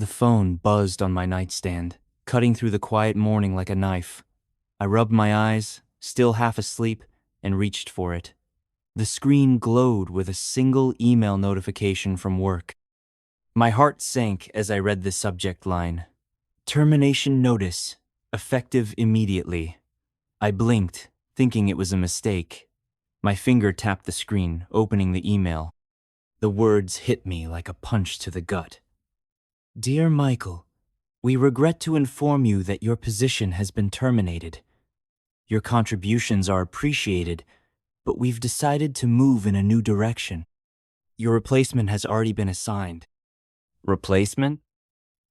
The phone buzzed on my nightstand, cutting through the quiet morning like a knife. I rubbed my eyes, still half asleep, and reached for it. The screen glowed with a single email notification from work. My heart sank as I read the subject line. Termination notice, effective immediately. I blinked, thinking it was a mistake. My finger tapped the screen, opening the email. The words hit me like a punch to the gut. Dear Michael, we regret to inform you that your position has been terminated. Your contributions are appreciated, but we've decided to move in a new direction. Your replacement has already been assigned. Replacement?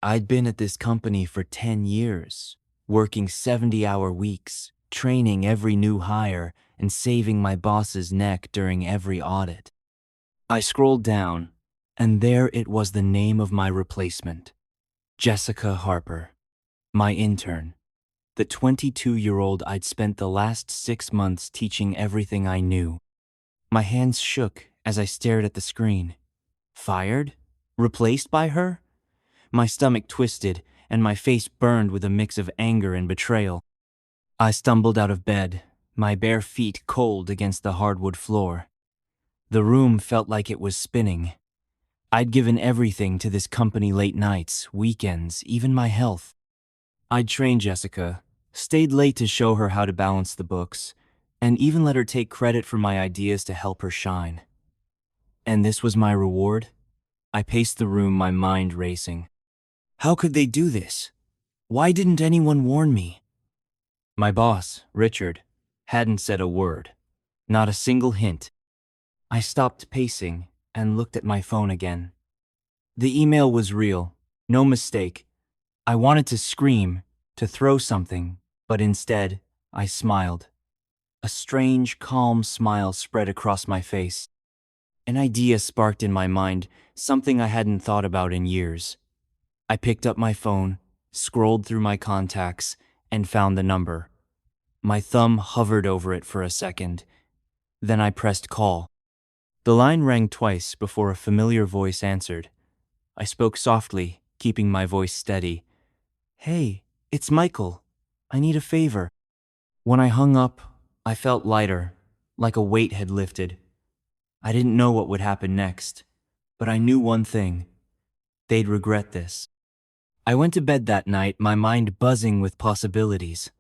I'd been at this company for 10 years, working 70-hour weeks, training every new hire, and saving my boss's neck during every audit. I scrolled down, and there it was, the name of my replacement. Jessica Harper, my intern. The 22-year-old I'd spent the last 6 months teaching everything I knew. My hands shook as I stared at the screen. Fired? Replaced by her? My stomach twisted, and my face burned with a mix of anger and betrayal. I stumbled out of bed, my bare feet cold against the hardwood floor. The room felt like it was spinning. I'd given everything to this company: late nights, weekends, even my health. I'd trained Jessica, stayed late to show her how to balance the books, and even let her take credit for my ideas to help her shine. And this was my reward? I paced the room, my mind racing. How could they do this? Why didn't anyone warn me? My boss, Richard, hadn't said a word. Not a single hint. I stopped pacing and looked at my phone again. The email was real, no mistake. I wanted to scream, to throw something, but instead, I smiled. A strange, calm smile spread across my face. An idea sparked in my mind, something I hadn't thought about in years. I picked up my phone, scrolled through my contacts, and found the number. My thumb hovered over it for a second. Then I pressed call. The line rang twice before a familiar voice answered. I spoke softly, keeping my voice steady. Hey, it's Michael. I need a favor. When I hung up, I felt lighter, like a weight had lifted. I didn't know what would happen next, but I knew one thing. They'd regret this. I went to bed that night, my mind buzzing with possibilities.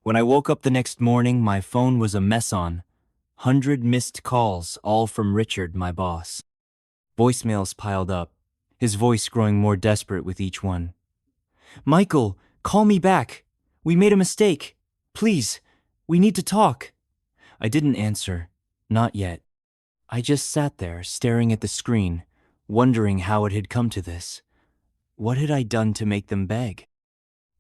When I woke up the next morning, my phone was a mess on. 100 missed calls, all from Richard, my boss. Voicemails piled up, his voice growing more desperate with each one. Michael, call me back. We made a mistake. Please, we need to talk. I didn't answer. Not yet. I just sat there, staring at the screen, wondering how it had come to this. What had I done to make them beg?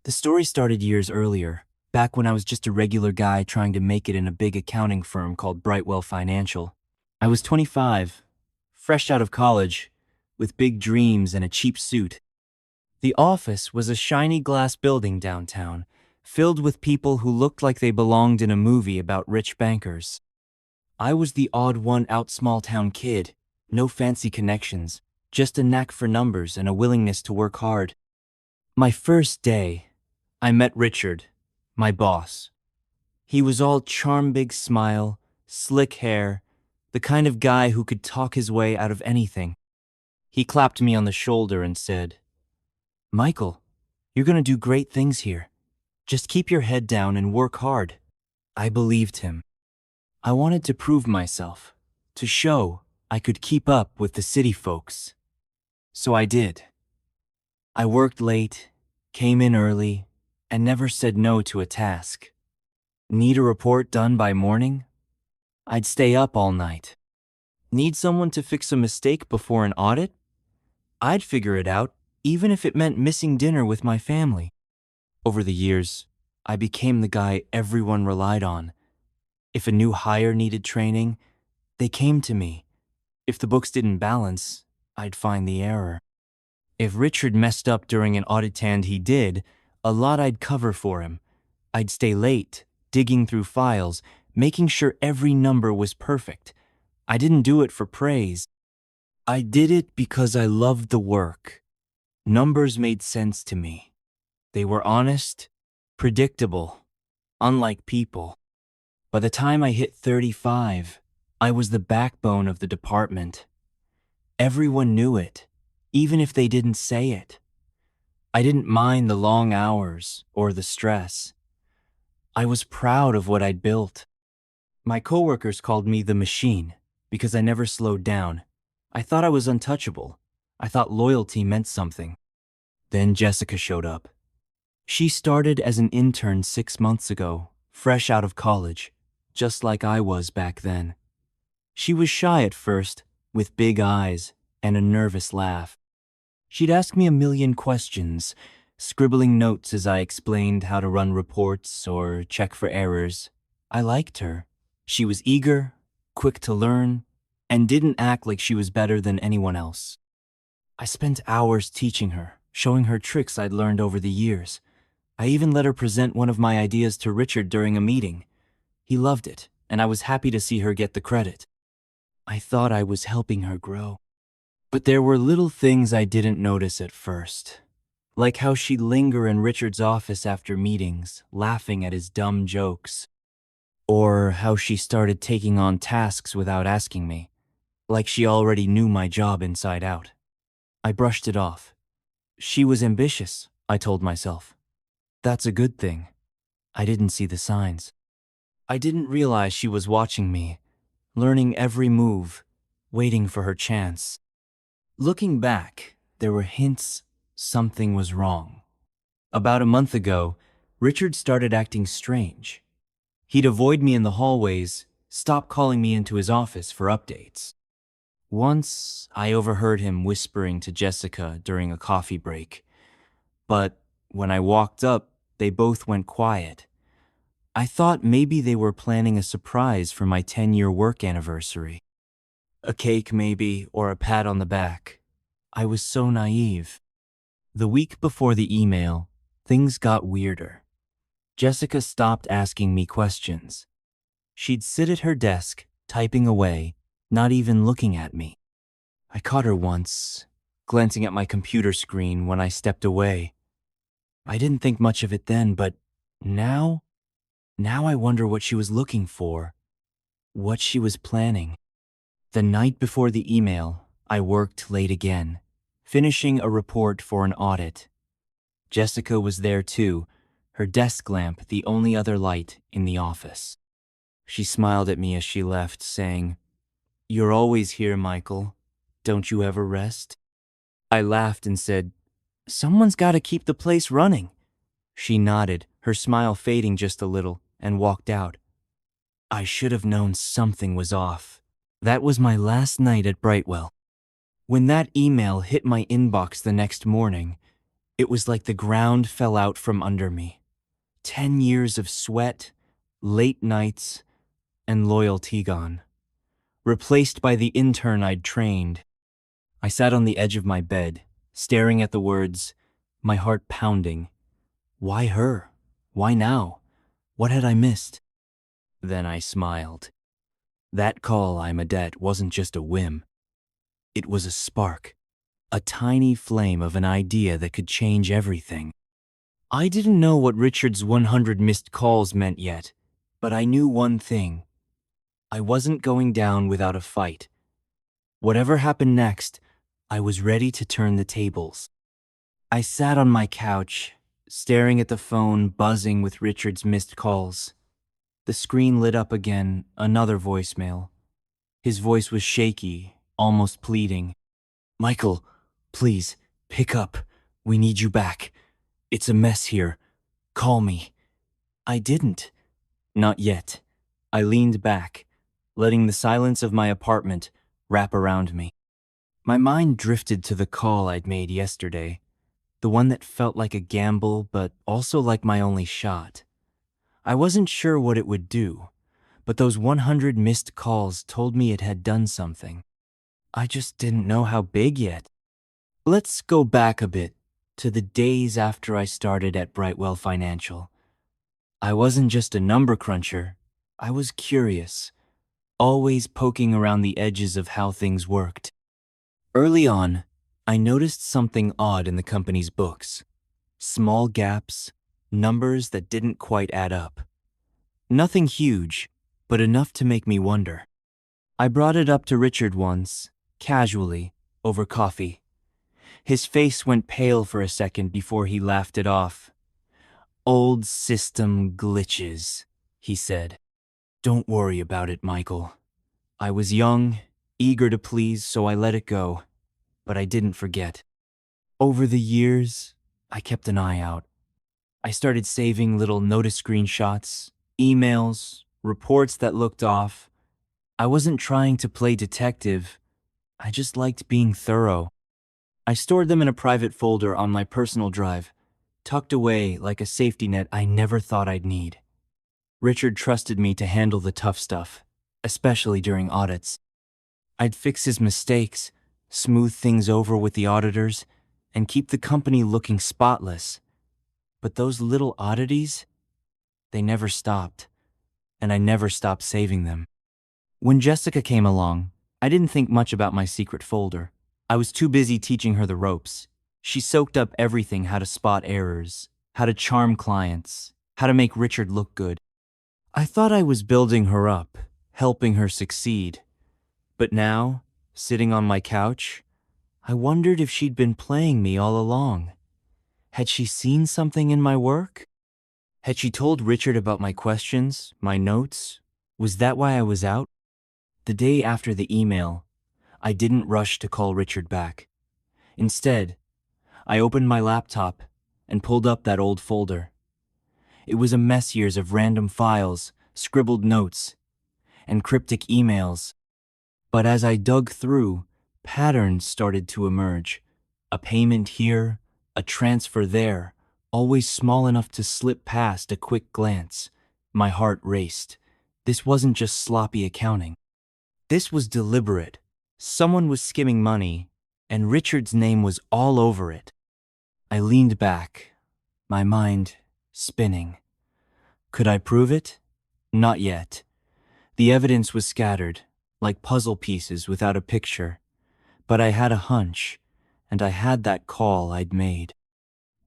The story started years earlier, back when I was just a regular guy trying to make it in a big accounting firm called Brightwell Financial. I was 25, fresh out of college, with big dreams and a cheap suit. The office was a shiny glass building downtown, filled with people who looked like they belonged in a movie about rich bankers. I was the odd one out small-town kid, no fancy connections, just a knack for numbers and a willingness to work hard. My first day, I met Richard, my boss. He was all charm, big smile, slick hair, the kind of guy who could talk his way out of anything. He clapped me on the shoulder and said, Michael, you're going to do great things here. Just keep your head down and work hard. I believed him. I wanted to prove myself, to show I could keep up with the city folks. So I did. I worked late, came in early, and never said no to a task. Need a report done by morning? I'd stay up all night. Need someone to fix a mistake before an audit? I'd figure it out, even if it meant missing dinner with my family. Over the years, I became the guy everyone relied on. If a new hire needed training, they came to me. If the books didn't balance, I'd find the error. If Richard messed up during an audit, and he did, a lot I'd cover for him. I'd stay late, digging through files, making sure every number was perfect. I didn't do it for praise. I did it because I loved the work. Numbers made sense to me. They were honest, predictable, unlike people. By the time I hit 35, I was the backbone of the department. Everyone knew it, even if they didn't say it. I didn't mind the long hours or the stress. I was proud of what I'd built. My coworkers called me the machine because I never slowed down. I thought I was untouchable. I thought loyalty meant something. Then Jessica showed up. She started as an intern 6 months ago, fresh out of college, just like I was back then. She was shy at first, with big eyes and a nervous laugh. She'd ask me a million questions, scribbling notes as I explained how to run reports or check for errors. I liked her. She was eager, quick to learn, and didn't act like she was better than anyone else. I spent hours teaching her, showing her tricks I'd learned over the years. I even let her present one of my ideas to Richard during a meeting. He loved it, and I was happy to see her get the credit. I thought I was helping her grow. But there were little things I didn't notice at first, like how she'd linger in Richard's office after meetings, laughing at his dumb jokes. Or how she started taking on tasks without asking me, like she already knew my job inside out. I brushed it off. She was ambitious, I told myself. That's a good thing. I didn't see the signs. I didn't realize she was watching me, learning every move, waiting for her chance. Looking back, there were hints something was wrong. About a month ago, Richard started acting strange. He'd avoid me in the hallways, stop calling me into his office for updates. Once, I overheard him whispering to Jessica during a coffee break. But when I walked up, they both went quiet. I thought maybe they were planning a surprise for my 10-year work anniversary. A cake maybe, or a pat on the back. I was so naive. The week before the email, things got weirder. Jessica stopped asking me questions. She'd sit at her desk, typing away, not even looking at me. I caught her once, glancing at my computer screen when I stepped away. I didn't think much of it then, but now I wonder what she was looking for, what she was planning. The night before the email, I worked late again, finishing a report for an audit. Jessica was there too, her desk lamp the only other light in the office. She smiled at me as she left, saying, "You're always here, Michael. Don't you ever rest?" I laughed and said, "Someone's got to keep the place running." She nodded, her smile fading just a little, and walked out. I should have known something was off. That was my last night at Brightwell. When that email hit my inbox the next morning, it was like the ground fell out from under me. 10 years of sweat, late nights, and loyalty gone. Replaced by the intern I'd trained. I sat on the edge of my bed, staring at the words, my heart pounding. Why her? Why now? What had I missed? Then I smiled. That call I'm a debt wasn't just a whim. It was a spark, a tiny flame of an idea that could change everything. I didn't know what Richard's 100 missed calls meant yet, but I knew one thing. I wasn't going down without a fight. Whatever happened next, I was ready to turn the tables. I sat on my couch, staring at the phone buzzing with Richard's missed calls. The screen lit up again, another voicemail. His voice was shaky, almost pleading. "Michael, please, pick up. We need you back. It's a mess here. Call me." I didn't. Not yet. I leaned back, letting the silence of my apartment wrap around me. My mind drifted to the call I'd made yesterday, the one that felt like a gamble but also like my only shot. I wasn't sure what it would do, but those 100 missed calls told me it had done something. I just didn't know how big yet. Let's go back a bit to the days after I started at Brightwell Financial. I wasn't just a number cruncher. I was curious, always poking around the edges of how things worked. Early on, I noticed something odd in the company's books. Small gaps, numbers that didn't quite add up. Nothing huge, but enough to make me wonder. I brought it up to Richard once, casually, over coffee. His face went pale for a second before he laughed it off. "Old system glitches," he said. "Don't worry about it, Michael. I was young, eager to please, so I let it go. But I didn't forget. Over the years, I kept an eye out. I started saving little notice screenshots, emails, reports that looked off. I wasn't trying to play detective. I just liked being thorough. I stored them in a private folder on my personal drive, tucked away like a safety net I never thought I'd need. Richard trusted me to handle the tough stuff, especially during audits. I'd fix his mistakes, smooth things over with the auditors, and keep the company looking spotless. But those little oddities, they never stopped, and I never stopped saving them. When Jessica came along, I didn't think much about my secret folder. I was too busy teaching her the ropes. She soaked up everything: how to spot errors, how to charm clients, how to make Richard look good. I thought I was building her up, helping her succeed. But now, sitting on my couch, I wondered if she'd been playing me all along. Had she seen something in my work? Had she told Richard about my questions, my notes? Was that why I was out? The day after the email, I didn't rush to call Richard back. Instead, I opened my laptop and pulled up that old folder. It was a mess years of random files, scribbled notes, and cryptic emails. But as I dug through, patterns started to emerge. A payment here, a transfer there, always small enough to slip past a quick glance. My heart raced. This wasn't just sloppy accounting. This was deliberate. Someone was skimming money, and Richard's name was all over it. I leaned back, my mind spinning. Could I prove it? Not yet. The evidence was scattered, like puzzle pieces without a picture. But I had a hunch, and I had that call I'd made.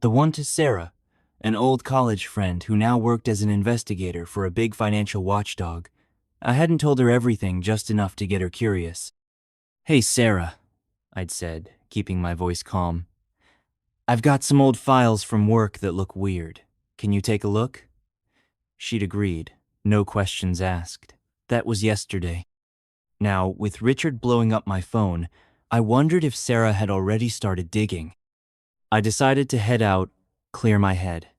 The one to Sarah, an old college friend who now worked as an investigator for a big financial watchdog. I hadn't told her everything, just enough to get her curious. "Hey, Sarah," I'd said, keeping my voice calm. "I've got some old files from work that look weird. Can you take a look?" She'd agreed, no questions asked. That was yesterday. Now, with Richard blowing up my phone, I wondered if Sarah had already started digging. I decided to head out, clear my head.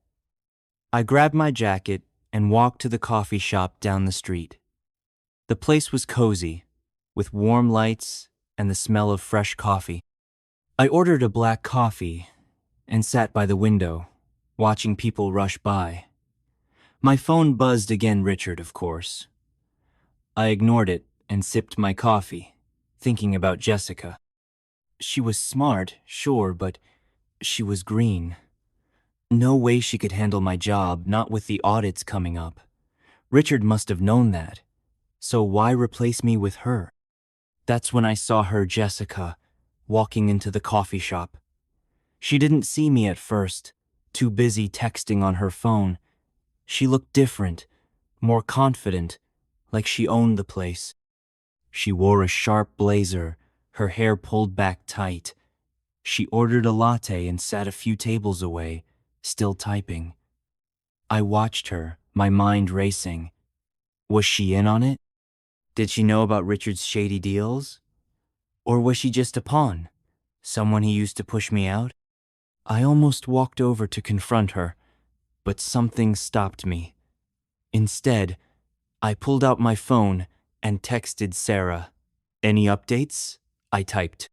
I grabbed my jacket and walked to the coffee shop down the street. The place was cozy, with warm lights and the smell of fresh coffee. I ordered a black coffee and sat by the window, watching people rush by. My phone buzzed again. Richard, of course. I ignored it and sipped my coffee, thinking about Jessica. She was smart, sure, but she was green. No way she could handle my job, not with the audits coming up. Richard must have known that. So why replace me with her? That's when I saw her, Jessica, walking into the coffee shop. She didn't see me at first, too busy texting on her phone. She looked different, more confident, like she owned the place. She wore a sharp blazer, her hair pulled back tight. She ordered a latte and sat a few tables away, still typing. I watched her, my mind racing. Was she in on it? Did she know about Richard's shady deals? Or was she just a pawn? Someone he used to push me out? I almost walked over to confront her, but something stopped me. Instead, I pulled out my phone and texted Sarah. "Any updates?" I typed.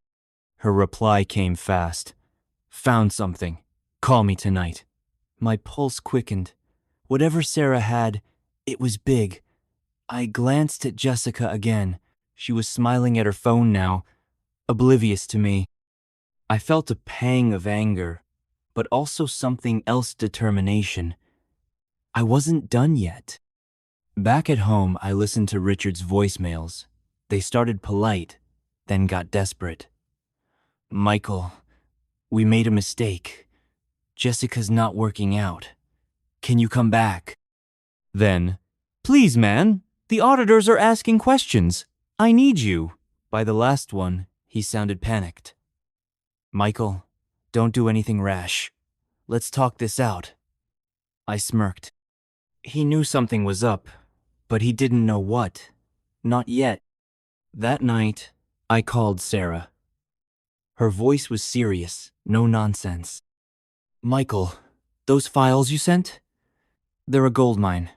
Her reply came fast. "Found something. Call me tonight." My pulse quickened. Whatever Sarah had, it was big. I glanced at Jessica again. She was smiling at her phone now, oblivious to me. I felt a pang of anger, but also something else: determination. I wasn't done yet. Back at home, I listened to Richard's voicemails. They started polite, then got desperate. Michael, we made a mistake. Jessica's not working out. Can you come back? Then, please, man, the auditors are asking questions. I need you. By the last one, he sounded panicked. Michael, don't do anything rash. Let's talk this out. I smirked. He knew something was up, but he didn't know what. Not yet. That night, I called Sarah. Her voice was serious, no nonsense. Michael, those files you sent? They're a goldmine.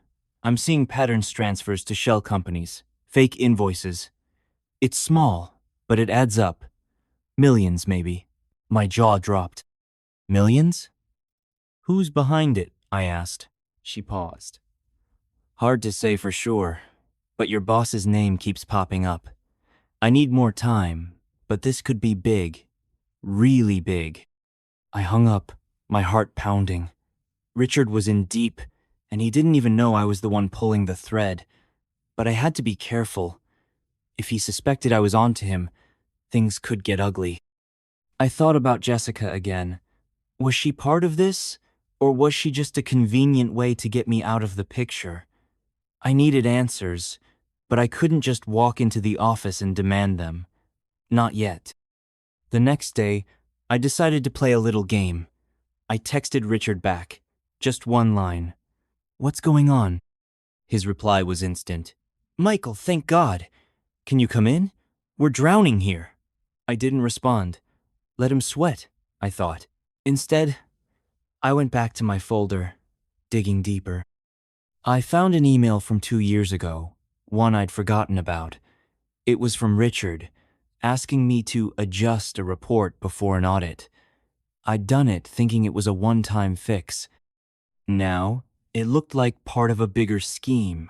I'm seeing patterns transfers to shell companies, fake invoices. It's small, but it adds up. Millions, maybe. My jaw dropped. Millions? Who's behind it? I asked. She paused. Hard to say for sure, but your boss's name keeps popping up. I need more time, but this could be big. Really big. I hung up, my heart pounding. Richard was in deep, and he didn't even know I was the one pulling the thread. But I had to be careful. If he suspected I was onto him, things could get ugly. I thought about Jessica again. Was she part of this, or was she just a convenient way to get me out of the picture? I needed answers, but I couldn't just walk into the office and demand them. Not yet. The next day, I decided to play a little game. I texted Richard back. Just one line. What's going on? His reply was instant. Michael, thank God. Can you come in? We're drowning here. I didn't respond. Let him sweat, I thought. Instead, I went back to my folder, digging deeper. I found an email from 2 years ago, one I'd forgotten about. It was from Richard, asking me to adjust a report before an audit. I'd done it thinking it was a one-time fix. Now, it looked like part of a bigger scheme.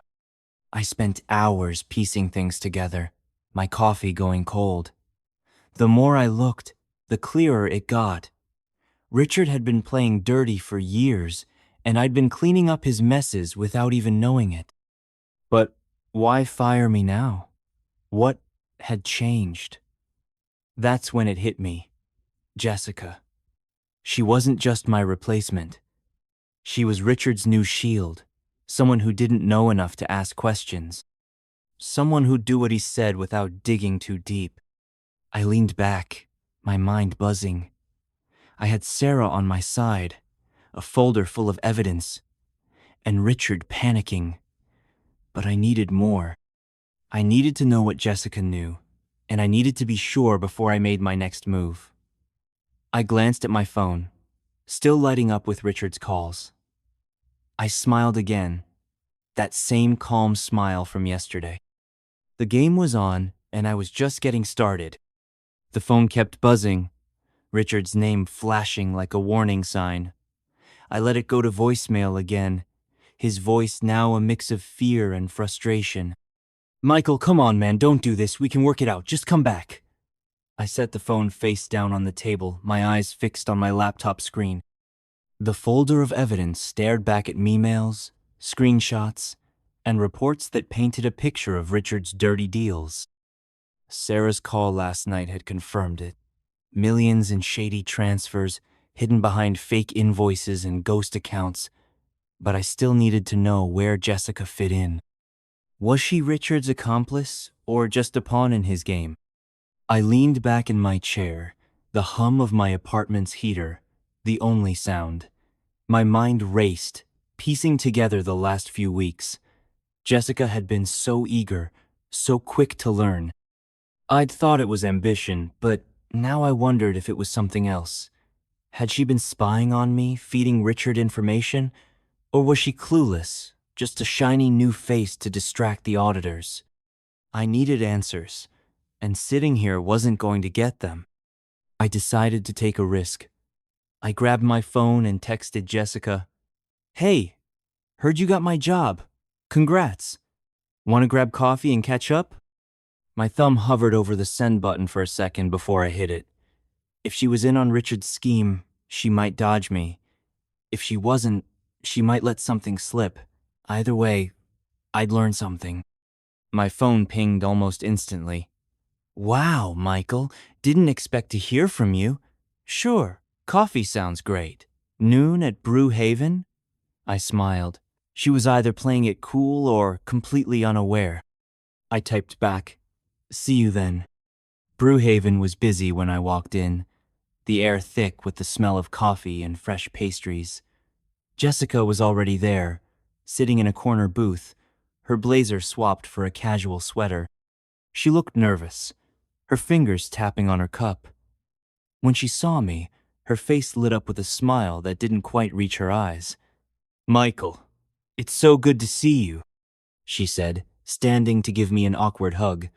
I spent hours piecing things together, my coffee going cold. The more I looked, the clearer it got. Richard had been playing dirty for years, and I'd been cleaning up his messes without even knowing it. But why fire me now? What had changed? That's when it hit me. Jessica. She wasn't just my replacement. She was Richard's new shield, someone who didn't know enough to ask questions. Someone who'd do what he said without digging too deep. I leaned back, my mind buzzing. I had Sarah on my side, a folder full of evidence, and Richard panicking. But I needed more. I needed to know what Jessica knew, and I needed to be sure before I made my next move. I glanced at my phone, still lighting up with Richard's calls. I smiled again, that same calm smile from yesterday. The game was on, and I was just getting started. The phone kept buzzing, Richard's name flashing like a warning sign. I let it go to voicemail again, his voice now a mix of fear and frustration. Michael, come on, man, don't do this. We can work it out. Just come back. I set the phone face down on the table, my eyes fixed on my laptop screen. The folder of evidence stared back at me-mails, screenshots, and reports that painted a picture of Richard's dirty deals. Sarah's call last night had confirmed it. Millions in shady transfers, hidden behind fake invoices and ghost accounts. But I still needed to know where Jessica fit in. Was she Richard's accomplice, or just a pawn in his game? I leaned back in my chair, the hum of my apartment's heater, the only sound. My mind raced, piecing together the last few weeks. Jessica had been so eager, so quick to learn. I'd thought it was ambition, but now I wondered if it was something else. Had she been spying on me, feeding Richard information? Or was she clueless, just a shiny new face to distract the auditors? I needed answers, and sitting here wasn't going to get them. I decided to take a risk. I grabbed my phone and texted Jessica, "Hey, heard you got my job. Congrats. Want to grab coffee and catch up?" My thumb hovered over the send button for a second before I hit it. If she was in on Richard's scheme, she might dodge me. If she wasn't, she might let something slip. Either way, I'd learn something. My phone pinged almost instantly. Wow, Michael, didn't expect to hear from you. Sure, coffee sounds great. Noon at Brew Haven? I smiled. She was either playing it cool or completely unaware. I typed back, "See you then." Brewhaven was busy when I walked in, the air thick with the smell of coffee and fresh pastries. Jessica was already there, sitting in a corner booth, her blazer swapped for a casual sweater. She looked nervous, her fingers tapping on her cup. When she saw me, her face lit up with a smile that didn't quite reach her eyes. "Michael, it's so good to see you," she said, standing to give me an awkward hug.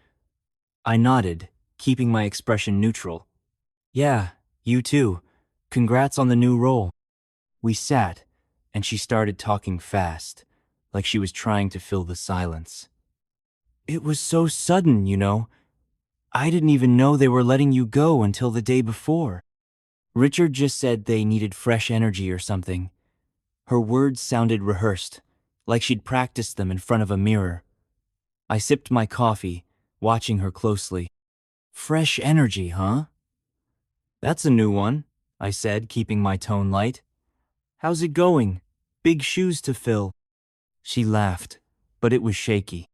I nodded, keeping my expression neutral. "Yeah, you too. Congrats on the new role." We sat, and she started talking fast, like she was trying to fill the silence. "It was so sudden, you know. I didn't even know they were letting you go until the day before. Richard just said they needed fresh energy or something." Her words sounded rehearsed, like she'd practiced them in front of a mirror. I sipped my coffee, watching her closely. "Fresh energy, huh? That's a new one," I said, keeping my tone light. "How's it going? Big shoes to fill." She laughed, but it was shaky.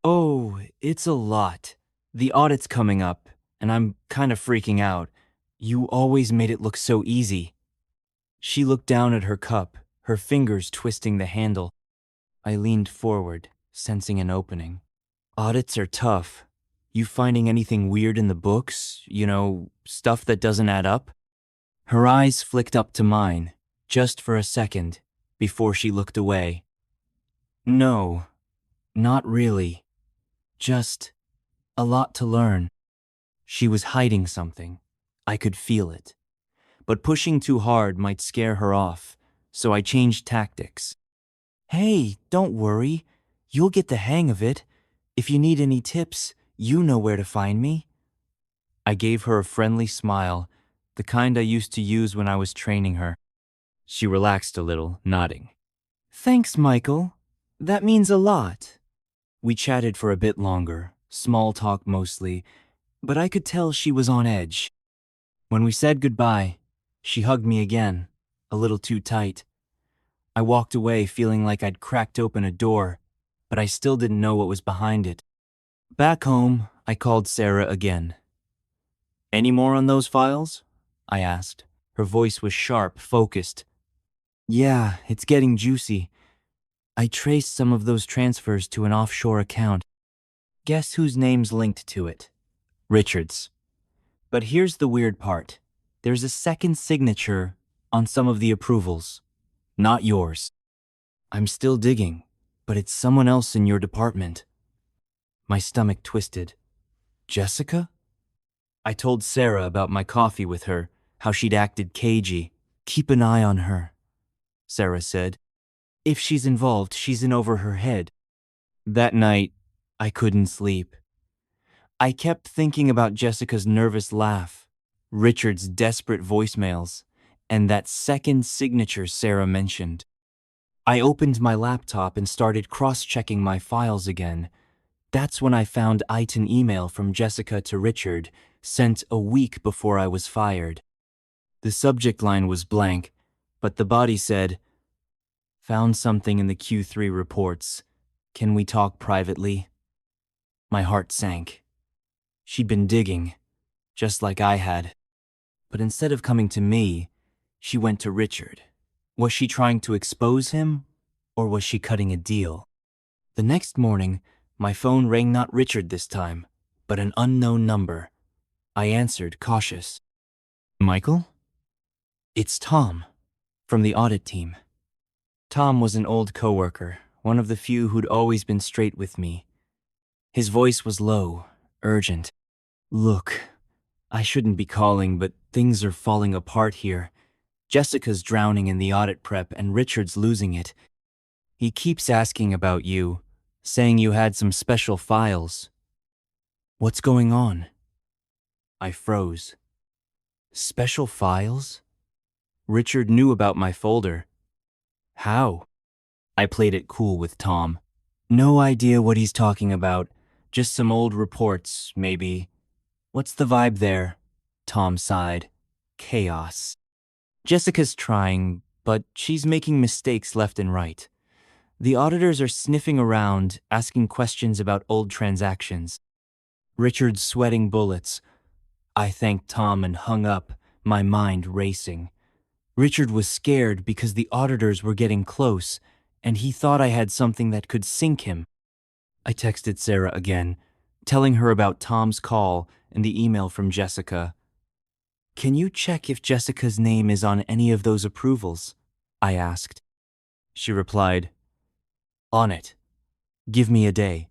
"Oh, it's a lot. The audit's coming up, and I'm kind of freaking out. You always made it look so easy." She looked down at her cup, her fingers twisting the handle. I leaned forward, sensing an opening. "Audits are tough. You finding anything weird in the books? You know, stuff that doesn't add up?" Her eyes flicked up to mine, just for a second, before she looked away. "No, not really. Just a lot to learn." She was hiding something. I could feel it. But pushing too hard might scare her off, so I changed tactics. "Hey, don't worry. You'll get the hang of it. If you need any tips, you know where to find me." I gave her a friendly smile, the kind I used to use when I was training her. She relaxed a little, nodding. "Thanks, Michael. That means a lot." We chatted for a bit longer, small talk mostly, but I could tell she was on edge. When we said goodbye, she hugged me again, a little too tight. I walked away feeling like I'd cracked open a door, but I still didn't know what was behind it. Back home, I called Sarah again. "Any more on those files?" I asked. Her voice was sharp, focused. "Yeah, it's getting juicy. I traced some of those transfers to an offshore account. Guess whose name's linked to it? Richard's. But here's the weird part. There's a second signature on some of the approvals. Not yours. I'm still digging, but it's someone else in your department." My stomach twisted. "Jessica?" I told Sarah about my coffee with her, how she'd acted cagey. "Keep an eye on her," Sarah said. "If she's involved, she's in over her head." That night, I couldn't sleep. I kept thinking about Jessica's nervous laugh, Richard's desperate voicemails, and that second signature Sarah mentioned. I opened my laptop and started cross-checking my files again. That's when I found an email from Jessica to Richard, sent a week before I was fired. The subject line was blank, but the body said, "Found something in the Q3 reports. Can we talk privately?" My heart sank. She'd been digging, just like I had. But instead of coming to me, she went to Richard. Was she trying to expose him, or was she cutting a deal? The next morning, my phone rang not Richard this time, but an unknown number. I answered, cautious. "Michael?" "It's Tom, from the audit team." Tom was an old coworker, one of the few who'd always been straight with me. His voice was low, urgent. "Look, I shouldn't be calling, but things are falling apart here. Jessica's drowning in the audit prep and Richard's losing it. He keeps asking about you, saying you had some special files." "What's going on?" I froze. "Special files?" Richard knew about my folder. "How?" I played it cool with Tom. "No idea what he's talking about. Just some old reports, maybe. What's the vibe there? Tom sighed. Chaos. Jessica's trying, but she's making mistakes left and right. The auditors are sniffing around, asking questions about old transactions. Richard's sweating bullets. I thanked Tom and hung up, my mind racing. Richard was scared because the auditors were getting close, and he thought I had something that could sink him. I texted Sarah again, telling her about Tom's call and the email from Jessica. Can you check if Jessica's name is on any of those approvals? I asked. She replied, On it. Give me a day.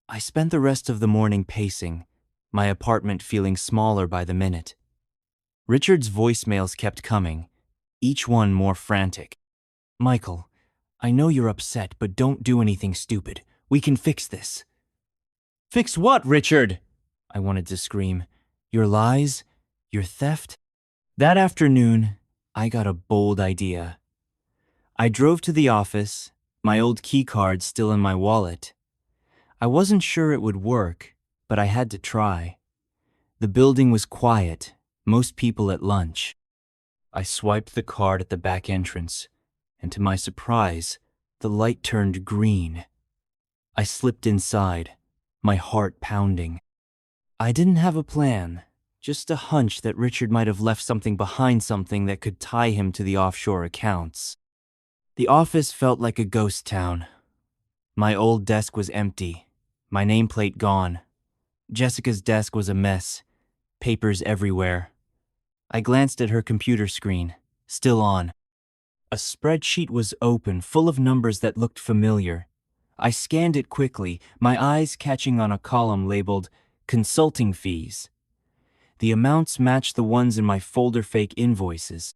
I spent the rest of the morning pacing, my apartment feeling smaller by the minute. Richard's voicemails kept coming, each one more frantic. Michael, I know you're upset, but don't do anything stupid. We can fix this. Fix what, Richard? I wanted to scream. Your lies? Your theft? That afternoon, I got a bold idea. I drove to the office, my old key card still in my wallet. I wasn't sure it would work, but I had to try. The building was quiet, most people at lunch. I swiped the card at the back entrance, and to my surprise, the light turned green. I slipped inside, my heart pounding. I didn't have a plan, just a hunch that Richard might have left something behind, something that could tie him to the offshore accounts. The office felt like a ghost town. My old desk was empty, my nameplate gone. Jessica's desk was a mess, papers everywhere. I glanced at her computer screen, still on. A spreadsheet was open, full of numbers that looked familiar. I scanned it quickly, my eyes catching on a column labeled Consulting Fees. The amounts matched the ones in my folder fake invoices.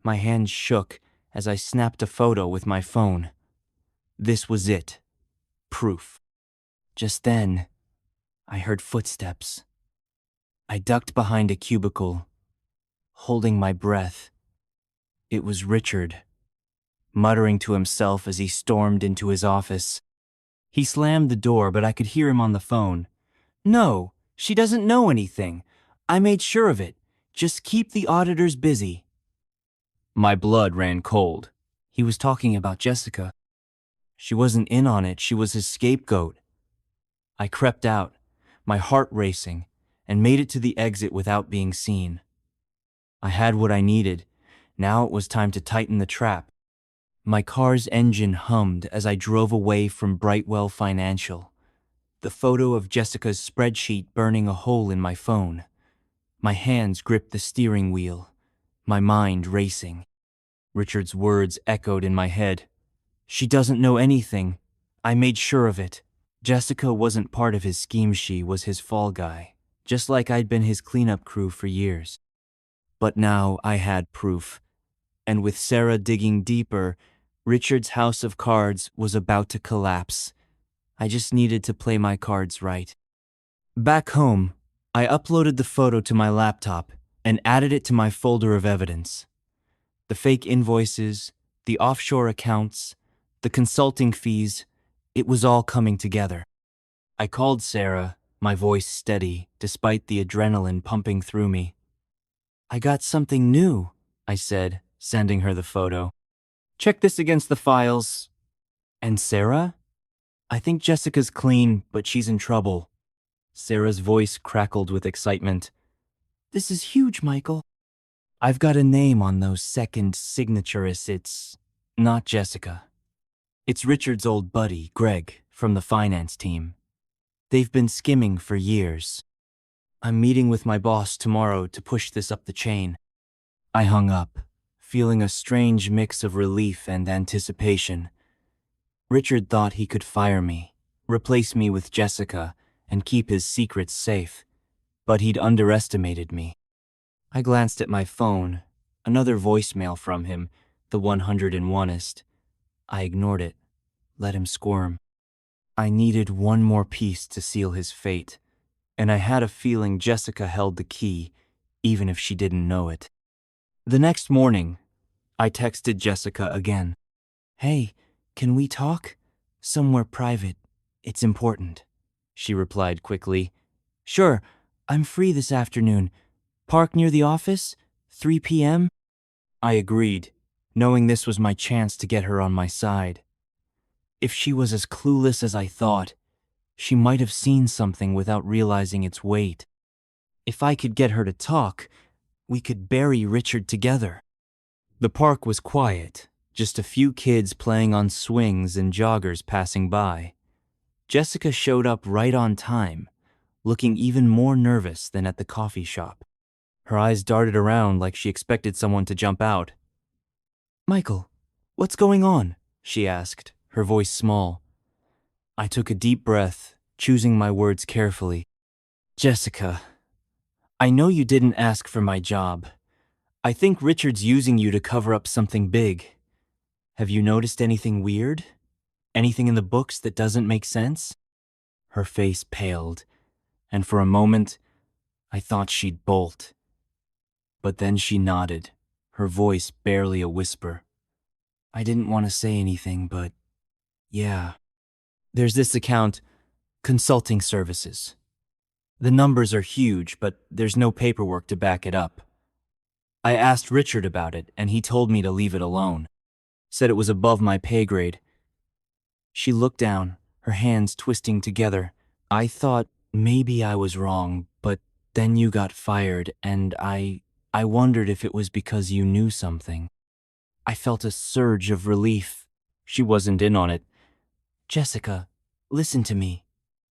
My hands shook as I snapped a photo with my phone. This was it. Proof. Just then, I heard footsteps. I ducked behind a cubicle, holding my breath. It was Richard, muttering to himself as he stormed into his office. He slammed the door, but I could hear him on the phone. No, she doesn't know anything. I made sure of it. Just keep the auditors busy. My blood ran cold. He was talking about Jessica. She wasn't in on it, she was his scapegoat. I crept out, my heart racing, and made it to the exit without being seen. I had what I needed. Now it was time to tighten the trap. My car's engine hummed as I drove away from Brightwell Financial, the photo of Jessica's spreadsheet burning a hole in my phone. My hands gripped the steering wheel, my mind racing. Richard's words echoed in my head. She doesn't know anything. I made sure of it. Jessica wasn't part of his scheme, she was his fall guy, just like I'd been his cleanup crew for years. But now I had proof, and with Sarah digging deeper, Richard's house of cards was about to collapse. I just needed to play my cards right. Back home, I uploaded the photo to my laptop and added it to my folder of evidence. The fake invoices, the offshore accounts, the consulting fees, it was all coming together. I called Sarah, my voice steady, despite the adrenaline pumping through me. I got something new, I said, sending her the photo. Check this against the files. And Sarah? I think Jessica's clean, but she's in trouble. Sarah's voice crackled with excitement. This is huge, Michael. I've got a name on those second signatures. It's not Jessica. It's Richard's old buddy, Greg, from the finance team. They've been skimming for years. I'm meeting with my boss tomorrow to push this up the chain. I hung up, feeling a strange mix of relief and anticipation. Richard thought he could fire me, replace me with Jessica, and keep his secrets safe, but he'd underestimated me. I glanced at my phone, another voicemail from him, the 101st. I ignored it, let him squirm. I needed one more piece to seal his fate, and I had a feeling Jessica held the key, even if she didn't know it. The next morning, I texted Jessica again. Hey, can we talk? Somewhere private. It's important. She replied quickly. Sure, I'm free this afternoon. Park near the office? 3 p.m.? I agreed, knowing this was my chance to get her on my side. If she was as clueless as I thought, she might have seen something without realizing its weight. If I could get her to talk, we could bury Richard together. The park was quiet, just a few kids playing on swings and joggers passing by. Jessica showed up right on time, looking even more nervous than at the coffee shop. Her eyes darted around like she expected someone to jump out. "Michael, what's going on?" she asked, her voice small. I took a deep breath, choosing my words carefully. "Jessica, I know you didn't ask for my job. I think Richard's using you to cover up something big. Have you noticed anything weird? Anything in the books that doesn't make sense?" Her face paled, and for a moment, I thought she'd bolt. But then she nodded, her voice barely a whisper. I didn't want to say anything, but yeah. There's this account, consulting services. The numbers are huge, but there's no paperwork to back it up. I asked Richard about it, and he told me to leave it alone. Said it was above my pay grade. She looked down, her hands twisting together. I thought maybe I was wrong, but then you got fired, and I wondered if it was because you knew something. I felt a surge of relief. She wasn't in on it. "Jessica, listen to me,"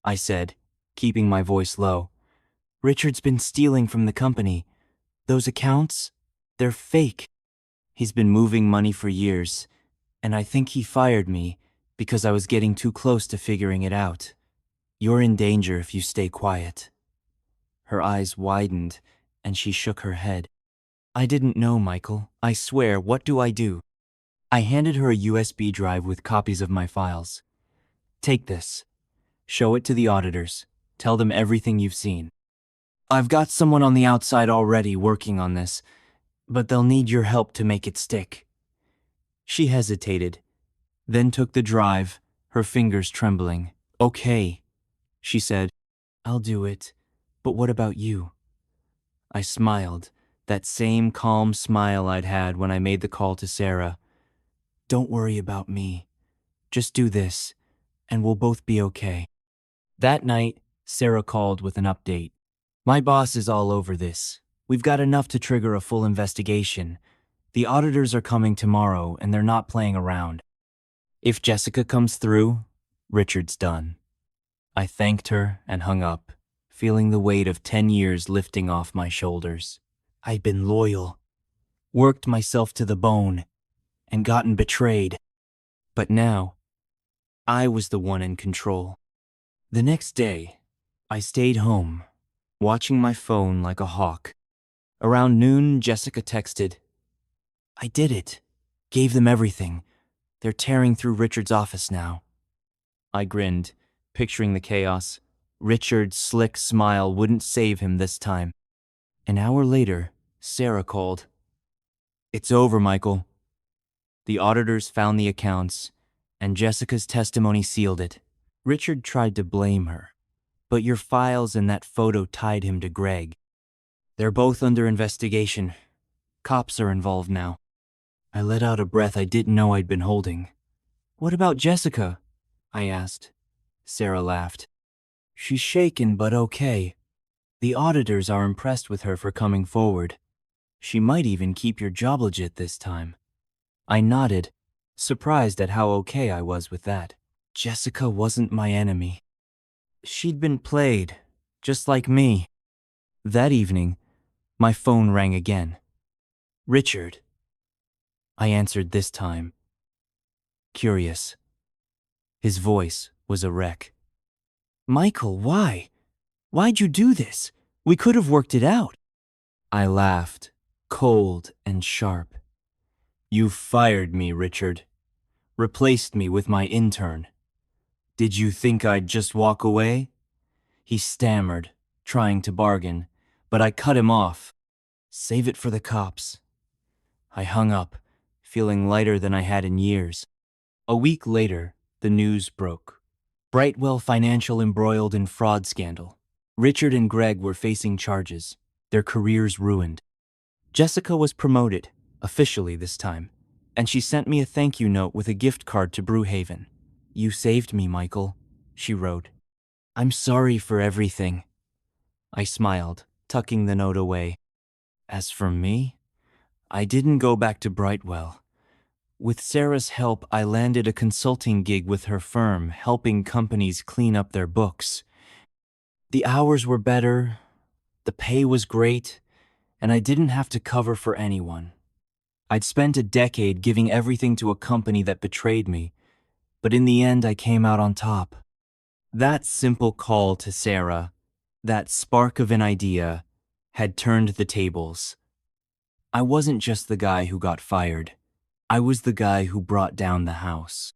I said, keeping my voice low. "Richard's been stealing from the company. Those accounts, they're fake. He's been moving money for years, and I think he fired me because I was getting too close to figuring it out. You're in danger if you stay quiet." Her eyes widened, and she shook her head. "I didn't know, Michael. I swear, what do I do?" I handed her a USB drive with copies of my files. "Take this. Show it to the auditors. Tell them everything you've seen. I've got someone on the outside already working on this, but they'll need your help to make it stick." She hesitated, then took the drive, her fingers trembling. "Okay," she said. "I'll do it. But what about you?" I smiled, that same calm smile I'd had when I made the call to Sarah. "Don't worry about me. Just do this, and we'll both be okay." That night, Sarah called with an update. "My boss is all over this. We've got enough to trigger a full investigation. The auditors are coming tomorrow, and they're not playing around. If Jessica comes through, Richard's done." I thanked her and hung up, feeling the weight of 10 years lifting off my shoulders. I'd been loyal, worked myself to the bone, and gotten betrayed. But now, I was the one in control. The next day, I stayed home, watching my phone like a hawk. Around noon, Jessica texted, "I did it. Gave them everything. They're tearing through Richard's office now." I grinned, picturing the chaos. Richard's slick smile wouldn't save him this time. An hour later, Sarah called. "It's over, Michael. The auditors found the accounts, and Jessica's testimony sealed it. Richard tried to blame her, but your files and that photo tied him to Greg. They're both under investigation. Cops are involved now." I let out a breath I didn't know I'd been holding. "What about Jessica?" I asked. Sarah laughed. "She's shaken, but okay. The auditors are impressed with her for coming forward. She might even keep your job legit this time." I nodded, surprised at how okay I was with that. Jessica wasn't my enemy. She'd been played, just like me. That evening, my phone rang again. "Richard." I answered this time, curious. His voice was a wreck. "Michael, why? Why'd you do this? We could have worked it out." I laughed, cold and sharp. "You fired me, Richard. Replaced me with my intern. Did you think I'd just walk away?" He stammered, trying to bargain, but I cut him off. "Save it for the cops." I hung up, feeling lighter than I had in years. A week later, the news broke. Brightwell Financial embroiled in fraud scandal. Richard and Greg were facing charges, their careers ruined. Jessica was promoted, officially this time, and she sent me a thank you note with a gift card to Brewhaven. "You saved me, Michael," she wrote. "I'm sorry for everything." I smiled, tucking the note away. As for me, I didn't go back to Brightwell. With Sarah's help, I landed a consulting gig with her firm, helping companies clean up their books. The hours were better, the pay was great, and I didn't have to cover for anyone. I'd spent a decade giving everything to a company that betrayed me, but in the end I came out on top. That simple call to Sarah, that spark of an idea, had turned the tables. I wasn't just the guy who got fired. I was the guy who brought down the house.